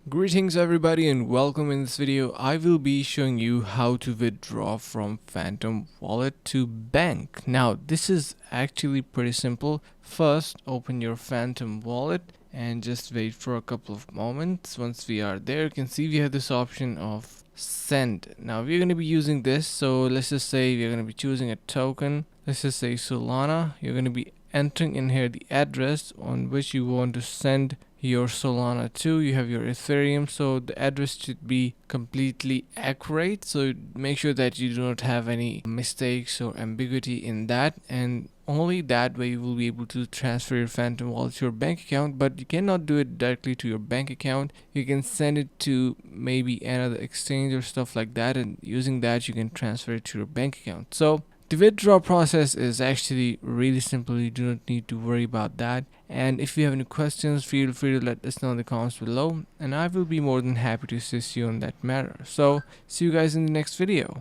Greetings everybody and welcome. In this video I will be showing you how to withdraw from Phantom wallet to bank. Now this is actually pretty simple. First open your Phantom wallet and just wait for a couple of moments. Once we are there, you can see we have this option of send. Now we're going to be using this, so let's just say we're going to be choosing a token. Let's just say Solana. You're going to be entering in here the address on which you want to send your Solana to. You have your Ethereum, so the address should be completely accurate, so make sure that you do not have any mistakes or ambiguity in that, and only that way you will be able to transfer your Phantom wallet to your bank account. But you cannot do it directly to your bank account. You can send it to maybe another exchange or stuff like that, and using that you can transfer it to your bank account. So the withdrawal process is actually really simple. You do not need to worry about that. And if you have any questions, feel free to let us know in the comments below, and I will be more than happy to assist you on that matter. So see you guys in the next video.